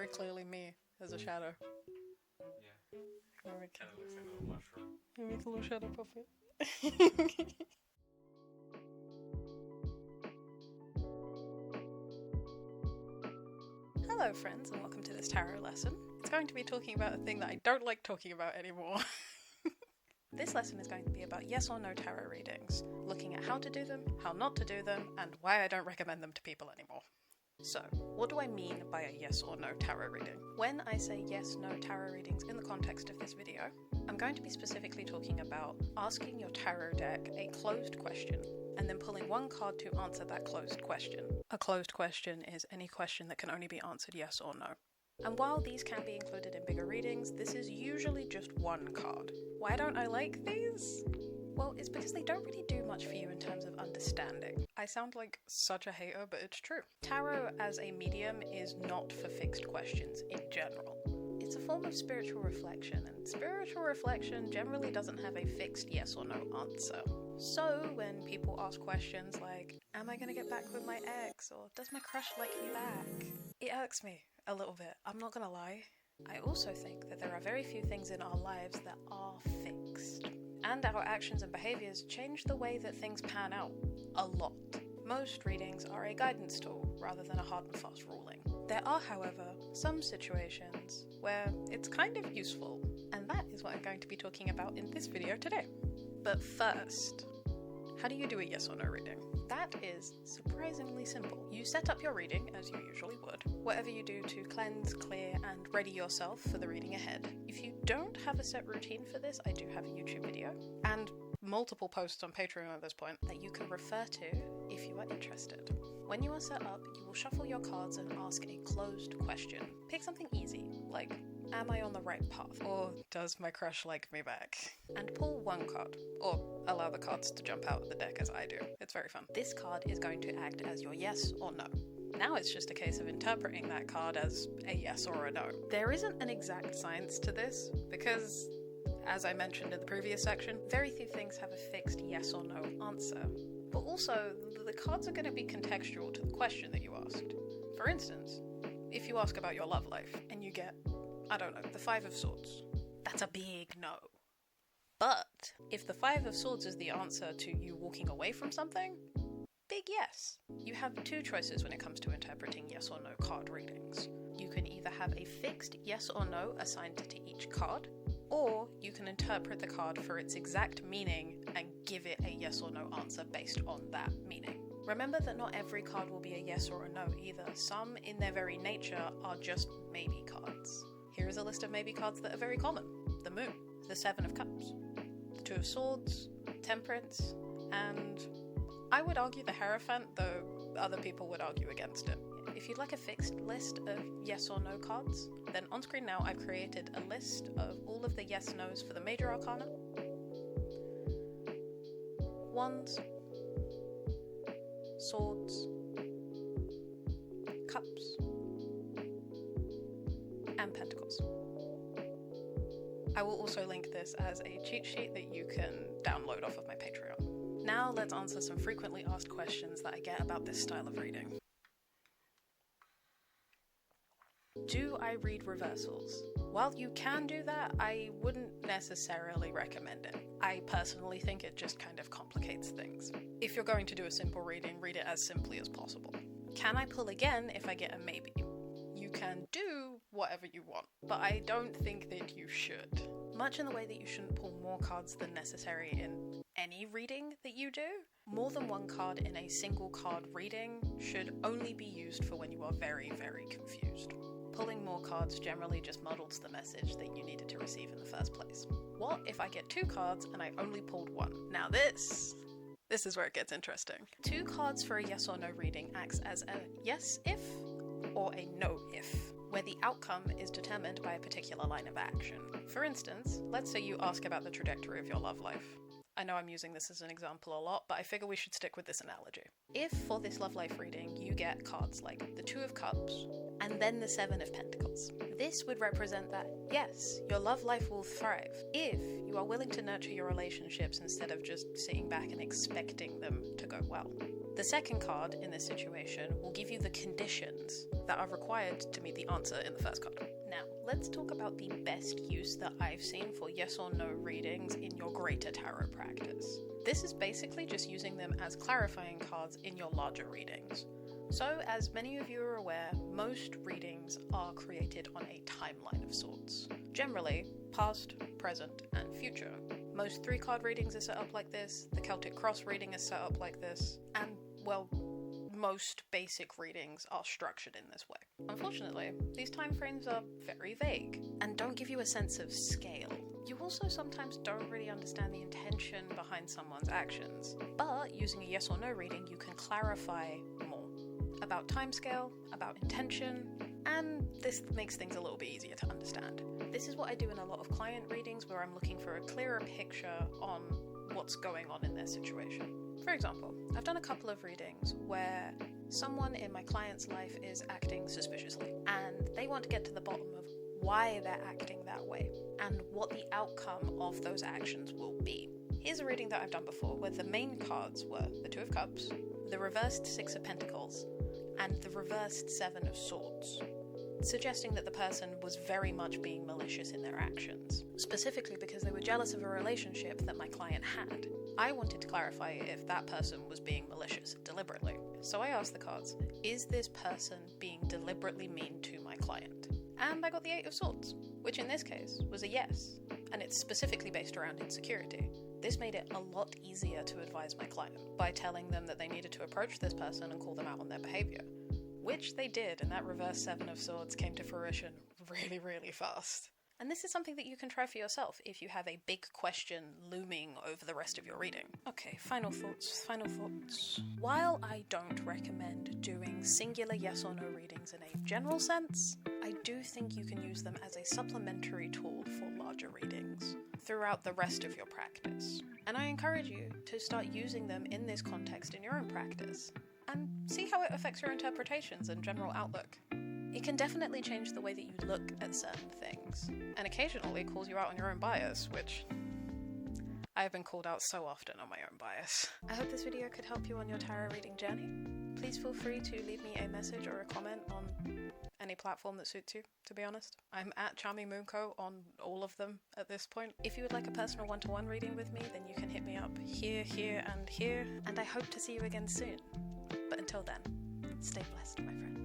very clearly me as a shadow. Yeah. Kind of looks like a little mushroom. You make a little shadow puppet. Hello friends, and welcome to this tarot lesson. It's going to be talking about a thing that I don't like talking about anymore. This lesson is going to be about yes or no tarot readings, looking at how to do them, how not to do them, and why I don't recommend them to people anymore. So, what do I mean by a yes or no tarot reading? When I say yes, no tarot readings in the context of this video, I'm going to be specifically talking about asking your tarot deck a closed question and then pulling one card to answer that closed question. A closed question is any question that can only be answered yes or no. And while these can be included in bigger readings, this is usually just one card. Why don't I like these? Well, it's because they don't really do much for you in terms of understanding. I sound like such a hater, but it's true. Tarot as a medium is not for fixed questions in general. It's a form of spiritual reflection, and spiritual reflection generally doesn't have a fixed yes or no answer. So when people ask questions like, am I going to get back with my ex, or does my crush like me back? It irks me a little bit, I'm not going to lie. I also think that there are very few things in our lives that are fixed. And our actions and behaviours change the way that things pan out a lot. Most readings are a guidance tool rather than a hard and fast ruling. There are, however, some situations where it's kind of useful, and that is what I'm going to be talking about in this video today. But first, how do you do a yes or no reading? That is surprisingly simple. You set up your reading as you usually would, whatever you do to cleanse, clear, and ready yourself for the reading ahead. If you don't have a set routine for this, I do have a YouTube video and multiple posts on Patreon at this point that you can refer to if you are interested. When you are set up, you will shuffle your cards and ask a closed question. Pick something easy, like, am I on the right path? Or does my crush like me back? And pull one card, or allow the cards to jump out of the deck as I do. It's very fun. This card is going to act as your yes or no. Now it's just a case of interpreting that card as a yes or a no. There isn't an exact science to this, because, as I mentioned in the previous section, very few things have a fixed yes or no answer. But also, the cards are going to be contextual to the question that you asked. For instance, if you ask about your love life and you get, I don't know, the Five of Swords, that's a big no. But if the Five of Swords is the answer to you walking away from something, big yes. You have two choices when it comes to interpreting yes or no card readings. You can either have a fixed yes or no assigned to each card, or you can interpret the card for its exact meaning and give it a yes or no answer based on that meaning. Remember that not every card will be a yes or a no either. Some, in their very nature, are just maybe cards. Here is a list of maybe cards that are very common. The Moon, the Seven of Cups, the Two of Swords, Temperance, and I would argue the Hierophant, though other people would argue against it. If you'd like a fixed list of yes or no cards, then on screen now I've created a list of all of the yes-nos for the Major Arcana, Wands, Swords, Cups, and Pentacles. I will also link this as a cheat sheet that you can download off of my Patreon. Now let's answer some frequently asked questions that I get about this style of reading. Do I read reversals? While you can do that, I wouldn't necessarily recommend it. I personally think it just kind of complicates things. If you're going to do a simple reading, read it as simply as possible. Can I pull again if I get a maybe? You can do whatever you want, but I don't think that you should. Much in the way that you shouldn't pull more cards than necessary in any reading that you do, more than one card in a single card reading should only be used for when you are very, very confused. Pulling more cards generally just muddles the message that you needed to receive in the first place. What if I get two cards and I only pulled one? Now this is where it gets interesting. Two cards for a yes or no reading acts as a yes if or a no if, where the outcome is determined by a particular line of action. For instance, let's say you ask about the trajectory of your love life. I know I'm using this as an example a lot, but I figure we should stick with this analogy. If for this love life reading you get cards like the Two of Cups and then the Seven of Pentacles, this would represent that, yes, your love life will thrive if you are willing to nurture your relationships instead of just sitting back and expecting them to go well. The second card in this situation will give you the conditions that are required to meet the answer in the first card. Now, let's talk about the best use that I've seen for yes or no readings in your greater tarot practice. This is basically just using them as clarifying cards in your larger readings. So, as many of you are aware, most readings are created on a timeline of sorts. Generally, past, present, and future. Most 3-card readings are set up like this, the Celtic Cross reading is set up like this, and, well, most basic readings are structured in this way. Unfortunately, these timeframes are very vague and don't give you a sense of scale. You also sometimes don't really understand the intention behind someone's actions, but using a yes or no reading, you can clarify more about timescale, about intention, and this makes things a little bit easier to understand. This is what I do in a lot of client readings where I'm looking for a clearer picture on what's going on in their situation. For example, I've done a couple of readings where someone in my client's life is acting suspiciously and they want to get to the bottom of why they're acting that way and what the outcome of those actions will be. Here's a reading that I've done before where the main cards were the 2 of Cups, the reversed 6 of Pentacles, and the reversed 7 of Swords, suggesting that the person was very much being malicious in their actions, specifically because they were jealous of a relationship that my client had. I wanted to clarify if that person was being malicious deliberately. So I asked the cards, is this person being deliberately mean to my client? And I got the 8 of Swords, which in this case was a yes, and it's specifically based around insecurity. This made it a lot easier to advise my client by telling them that they needed to approach this person and call them out on their behavior, which they did, and that reverse 7 of Swords came to fruition really, really fast. And this is something that you can try for yourself if you have a big question looming over the rest of your reading. Okay, final thoughts. While I don't recommend doing singular yes or no readings in a general sense, I do think you can use them as a supplementary tool for larger readings throughout the rest of your practice. And I encourage you to start using them in this context in your own practice and see how it affects your interpretations and general outlook. It can definitely change the way that you look at certain things, and occasionally calls you out on your own bias, which I have been called out so often on my own bias. I hope this video could help you on your tarot reading journey. Please feel free to leave me a message or a comment on any platform that suits you, to be honest. I'm at Charming Moonco on all of them at this point. If you would like a personal one-to-one reading with me, then you can hit me up here, here, and here, and I hope to see you again soon. But until then, stay blessed, my friend.